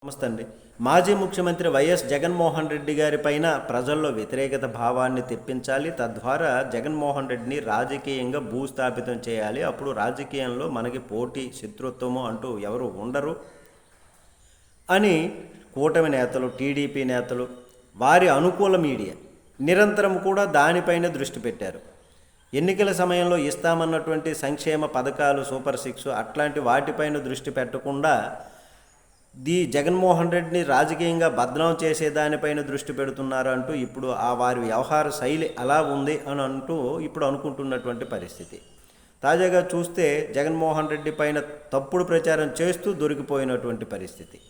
నమస్తే అండి. మాజీ ముఖ్యమంత్రి వైఎస్ జగన్మోహన్ రెడ్డి గారి పైన ప్రజల్లో వ్యతిరేకత భావాన్ని తెప్పించాలి. తద్వారా జగన్మోహన్ రెడ్డిని రాజకీయంగా భూస్థాపితం చేయాలి. అప్పుడు రాజకీయంలో మనకి పోటీ శత్రుత్వము అంటూ ఎవరు ఉండరు అని కూటమి నేతలు, టీడీపీ నేతలు, వారి అనుకూల మీడియా నిరంతరం కూడా దానిపైన దృష్టి పెట్టారు. ఎన్నికల సమయంలో ఇస్తామన్నటువంటి సంక్షేమ పథకాలు, సూపర్ సిక్స్ అట్లాంటి వాటిపైన దృష్టి పెట్టకుండా జగన్మోహన్ రెడ్డిని రాజకీయంగా బదనాం చేసే దానిపైన దృష్టి పెడుతున్నారు అంటూ ఇప్పుడు వారి వ్యవహార శైలి అలా ఉంది అని అంటూ ఇప్పుడు అనుకుంటున్నటువంటి పరిస్థితి. తాజాగా చూస్తే జగన్మోహన్ రెడ్డి పైన తప్పుడు ప్రచారం చేస్తూ దొరికిపోయినటువంటి పరిస్థితి.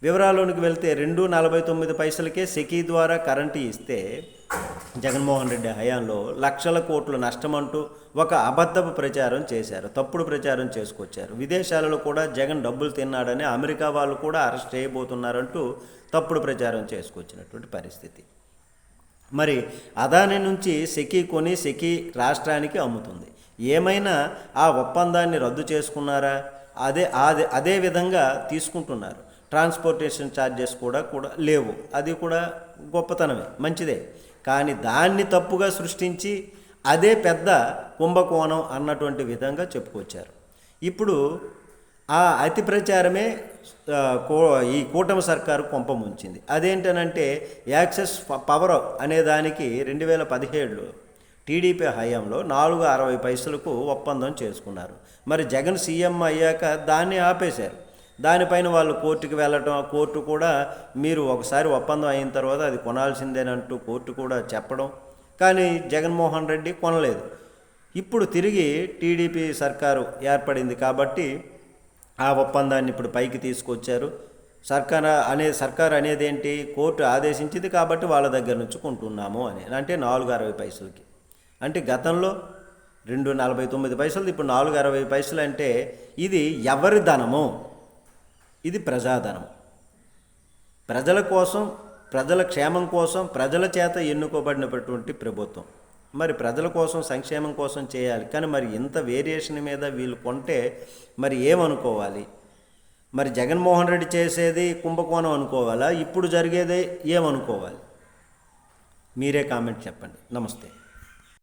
వివరాల్లోనికి వెళ్తే 2.49 సెకీ ద్వారా కరెంటు ఇస్తే జగన్మోహన్ రెడ్డి హయాంలో లక్షల కోట్ల నష్టమంటూ ఒక అబద్ధపు ప్రచారం చేశారు, తప్పుడు ప్రచారం చేసుకొచ్చారు. విదేశాలలో కూడా జగన్ డబ్బులు తిన్నాడని అమెరికా వాళ్ళు కూడా అరెస్ట్ చేయబోతున్నారంటూ తప్పుడు ప్రచారం చేసుకొచ్చినటువంటి పరిస్థితి. మరి అదాని నుంచి సెకీ కొని సెకీ రాష్ట్రానికి అమ్ముతుంది. ఏమైనా ఆ ఒప్పందాన్ని రద్దు చేసుకున్నారా? అదే విధంగా తీసుకుంటున్నారు. ట్రాన్స్పోర్టేషన్ ఛార్జెస్ కూడా లేవు. అది కూడా గొప్పతనమే, మంచిదే. కానీ దాన్ని తప్పుగా సృష్టించి అదే పెద్ద కుంభకోణం అన్నటువంటి విధంగా చెప్పుకొచ్చారు. ఇప్పుడు ఆ అతి ప్రచారమే ఈ కూటమి సర్కారు కొంప ముంచింది. అదేంటనంటే యాక్సెస్ పవర్ అనే దానికి 2017లో టీడీపీ హయాంలో 4.60 ఒప్పందం చేసుకున్నారు. మరి జగన్ సీఎం అయ్యాక దాన్ని ఆపేశారు. దానిపైన వాళ్ళు కోర్టుకి వెళ్ళటం, కోర్టు కూడా మీరు ఒకసారి ఒప్పందం అయిన తర్వాత అది కొనాల్సిందేనంటూ కోర్టు కూడా చెప్పడం, కానీ జగన్మోహన్ రెడ్డి కొనలేదు. ఇప్పుడు తిరిగి టీడీపీ సర్కారు ఏర్పడింది కాబట్టి ఆ ఒప్పందాన్ని ఇప్పుడు పైకి తీసుకొచ్చారు. సర్కారు అనేది ఏంటి? కోర్టు ఆదేశించింది కాబట్టి వాళ్ళ దగ్గర నుంచి కొంటున్నాము అని, అంటే 4.60. అంటే గతంలో 2.49 ఇప్పుడు 4.60 అంటే ఇది ఎవరి ధనము? ఇది ప్రజాధనం. ప్రజల కోసం, ప్రజల క్షేమం కోసం, ప్రజల చేత ఎన్నుకోబడినటువంటి ప్రభుత్వం. మరి ప్రజల కోసం, సంక్షేమం కోసం చేయాలి. కానీ మరి ఇంత వేరియేషన్ మీద వీళ్ళు కొంటే మరి ఏమనుకోవాలి? మరి జగన్మోహన్ రెడ్డి చేసేది కుంభకోణం అనుకోవాలా? ఇప్పుడు జరిగేదే ఏమనుకోవాలి? మీరే కామెంట్ చెప్పండి. నమస్తే.